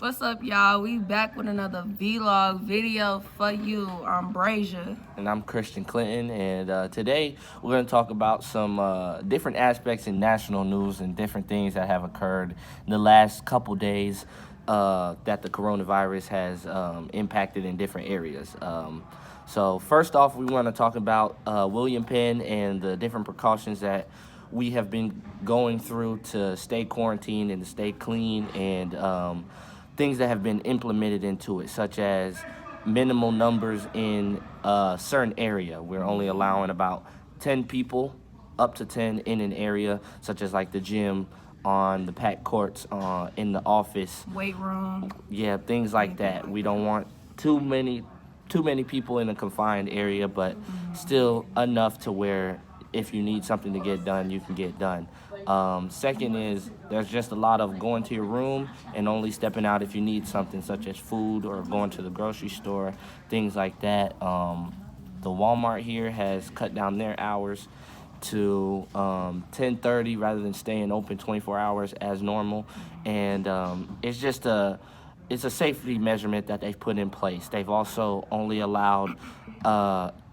What's up, y'all? We back with another vlog video for you. I'm Brasia. And I'm Christian Clinton, and today we're going to talk about some different aspects in national news and different things that have occurred in the last couple days that the coronavirus has impacted in different areas. So first off, we want to talk about William Penn and the different precautions that we have been going through to stay quarantined and to stay clean, and things that have been implemented into it, such as minimal numbers in a certain area. We're only allowing about 10 people, up to 10 in an area, such as like the gym, on the packed courts, in the office. Weight room. Yeah, things like that. We don't want too many people in a confined area, but still enough to where if you need something to get done, you can get done. Second is there's just a lot of going to your room and only stepping out if you need something, such as food or going to the grocery store, things like that. The Walmart here has cut down their hours to 10:30 rather than staying open 24 hours as normal, and it's a safety measurement that they've put in place. They've also only allowed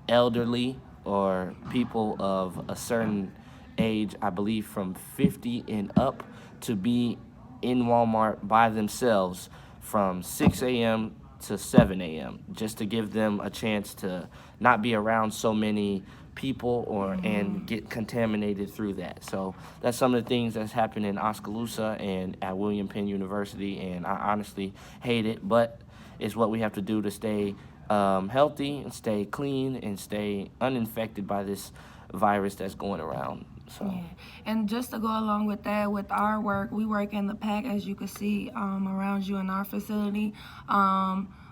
elderly or people of a certain age, I believe from 50 and up, to be in Walmart by themselves from 6 a.m. to 7 a.m. just to give them a chance to not be around so many people and get contaminated through that. So that's some of the things that's happened in Oskaloosa and at William Penn University, and I honestly hate it, but it's what we have to do to stay healthy and stay clean and stay uninfected by this virus that's going around. So. Yeah. And just to go along with that, with our work, we work in the pack, as you can see around you in our facility.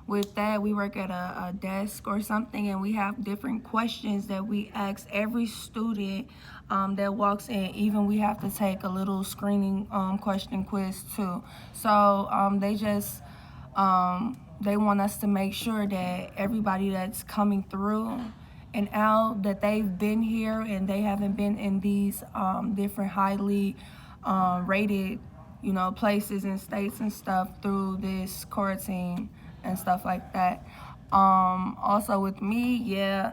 With that, we work at a desk or something, and we have different questions that we ask every student that walks in. Even we have to take a little screening question quiz too. So they want us to make sure that everybody that's coming through and out, that they've been here and they haven't been in these different highly rated, places and states and stuff through this quarantine and stuff like that. Also with me, yeah,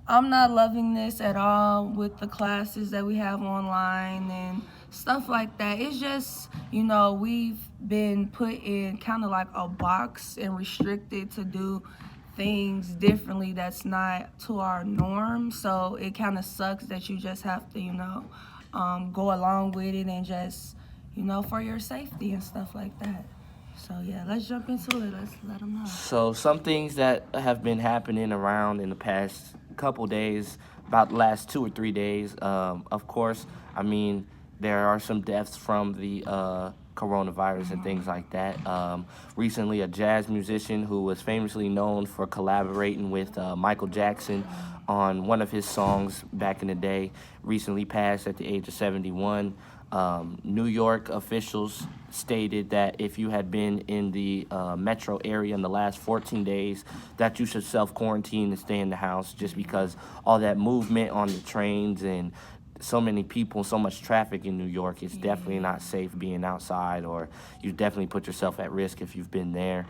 I'm not loving this at all with the classes that we have online and stuff like that. It's just, we've been put in kind of like a box and restricted to do things differently that's not to our norm. So it kind of sucks that you just have to, go along with it and just, for your safety and stuff like that. So yeah, let's jump into it. Let's let them know. So some things that have been happening around in the past couple days, about the last 2 or 3 days. Of course, I mean, there are some deaths from the coronavirus and things like that. Recently, a jazz musician who was famously known for collaborating with Michael Jackson on one of his songs back in the day recently passed at the age of 71. New York officials stated that if you had been in the metro area in the last 14 days, that you should self-quarantine and stay in the house, just because all that movement on the trains and so many people, so much traffic in New York, it's definitely not safe being outside, or you definitely put yourself at risk if you've been there.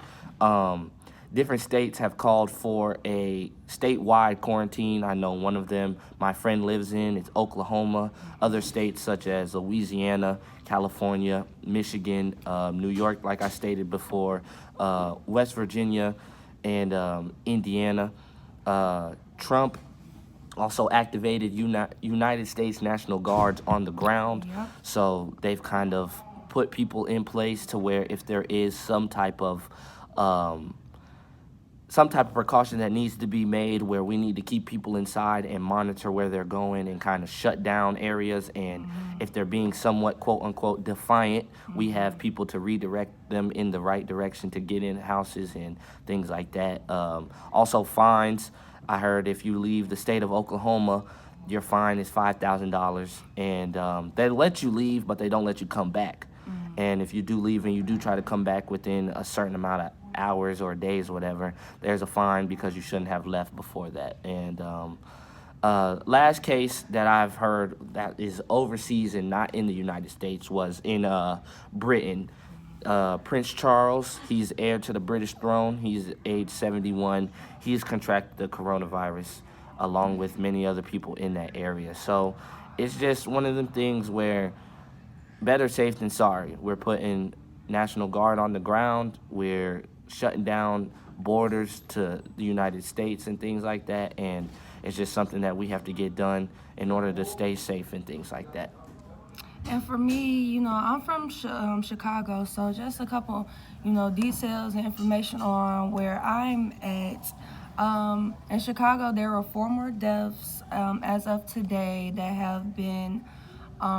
Different states have called for a statewide quarantine. I know one of them my friend lives in. It's Oklahoma. Other states such as Louisiana, California, Michigan, New York, like I stated before, West Virginia, and Indiana. Trump also activated United States National Guards on the ground. Yep. So they've kind of put people in place to where if there is some type of precaution that needs to be made, where we need to keep people inside and monitor where they're going and kind of shut down areas. And if they're being somewhat, quote unquote, defiant, we have people to redirect them in the right direction to get in houses and things like that. Also fines. I heard if you leave the state of Oklahoma, your fine is $5,000, and they let you leave, but they don't let you come back. And if you do leave and you do try to come back within a certain amount of hours or days or whatever, there's a fine because you shouldn't have left before that. And last case that I've heard that is overseas and not in the United States was in Britain. Prince Charles, he's heir to the British throne. He's age 71. He's contracted the coronavirus along with many other people in that area. So it's just one of them things where better safe than sorry. We're putting National Guard on the ground. We're shutting down borders to the United States and things like that. And it's just something that we have to get done in order to stay safe and things like that. And for me, I'm from Chicago, so just a couple, details and information on where I'm at. In Chicago, there were 4 more deaths as of today that have been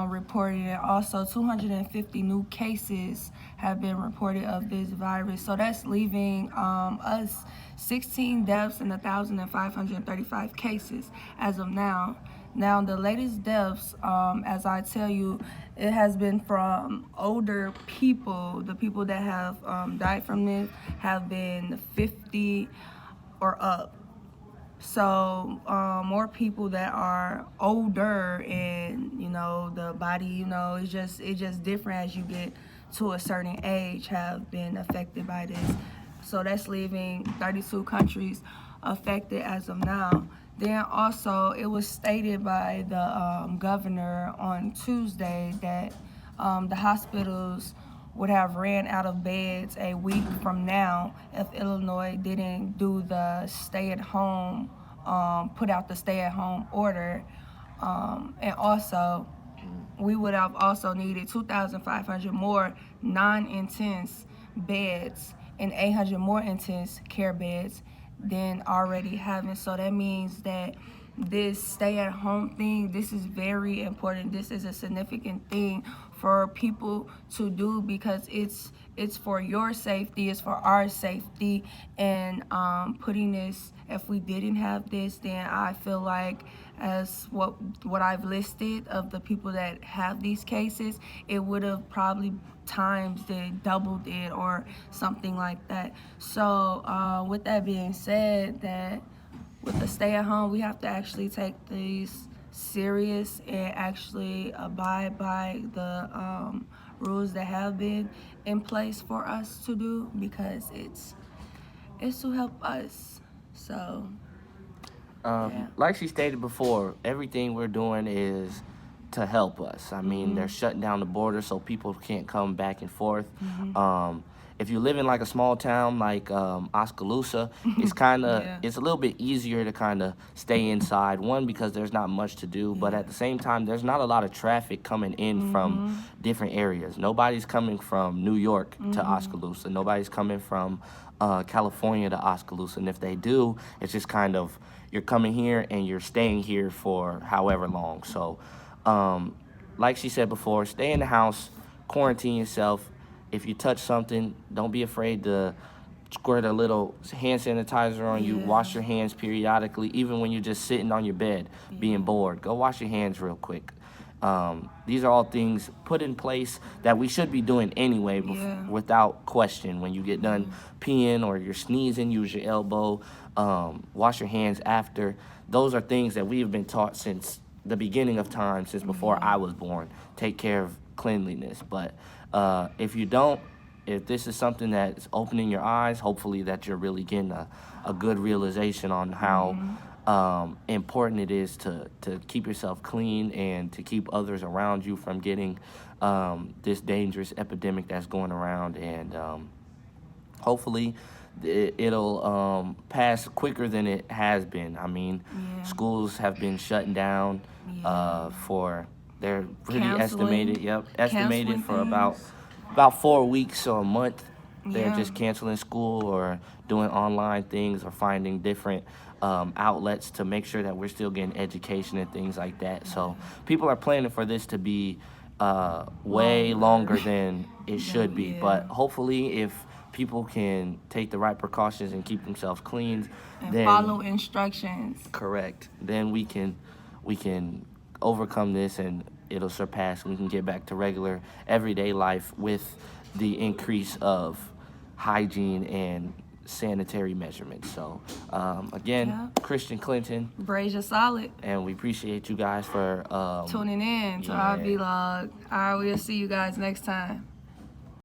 reported, and also 250 new cases have been reported of this virus. So that's leaving us 16 deaths and 1,535 cases as of now. Now, the latest deaths, as I tell you, it has been from older people. The people that have died from this have been 50 or up. So more people that are older, and the body, it's just different as you get to a certain age, have been affected by this. So that's leaving 32 countries affected as of now. Then also, it was stated by the governor on Tuesday that the hospitals would have ran out of beds a week from now if Illinois didn't do the stay-at-home, put out the stay-at-home order. And also, we would have also needed 2,500 more non-intense beds and 800 more intense care beds than already having. So that means that this stay-at-home thing, this is very important. This is a significant thing for people to do, because it's for your safety, it's for our safety. And putting this, if we didn't have this, then I feel like, as what I've listed of the people that have these cases, it would have probably times it, doubled it, or something like that. So with that being said, that with the stay at home, we have to actually take these serious and actually abide by the rules that have been in place for us to do, because it's to help us. So yeah. Like she stated before, everything we're doing is to help us. I mean, they're shutting down the border so people can't come back and forth. If you live in like a small town like Oskaloosa, it's kind of it's a little bit easier to kind of stay inside. One, because there's not much to do, but at the same time, there's not a lot of traffic coming in from different areas. Nobody's coming from New York to Oskaloosa. Nobody's coming from California to Oskaloosa. And if they do, it's just kind of, you're coming here and you're staying here for however long. So like she said before, stay in the house, quarantine yourself. If you touch something, don't be afraid to squirt a little hand sanitizer on you. Wash your hands periodically, even when you're just sitting on your bed being bored. Go wash your hands real quick. These are all things put in place that we should be doing anyway without question. When you get done peeing or you're sneezing, use your elbow. Wash your hands after. Those are things that we have been taught since the beginning of time, since before I was born. Take care of cleanliness. But if you don't, if this is something that's opening your eyes, hopefully that you're really getting a good realization on how important it is to keep yourself clean and to keep others around you from getting this dangerous epidemic that's going around. And hopefully it'll pass quicker than it has been. I mean, schools have been shutting down for, they're pretty estimated for about 4 weeks or a month. They're just canceling school or doing online things or finding different outlets to make sure that we're still getting education and things like that. So people are planning for this to be way longer than it should be. But hopefully, if people can take the right precautions and keep themselves clean, and then follow instructions. Correct. Then we can overcome this, and it'll surpass. We can get back to regular everyday life with the increase of hygiene and sanitary measurements. So again, Christian Clinton, Brazier Solid, and we appreciate you guys for tuning in to our vlog. All right, we'll see you guys next time.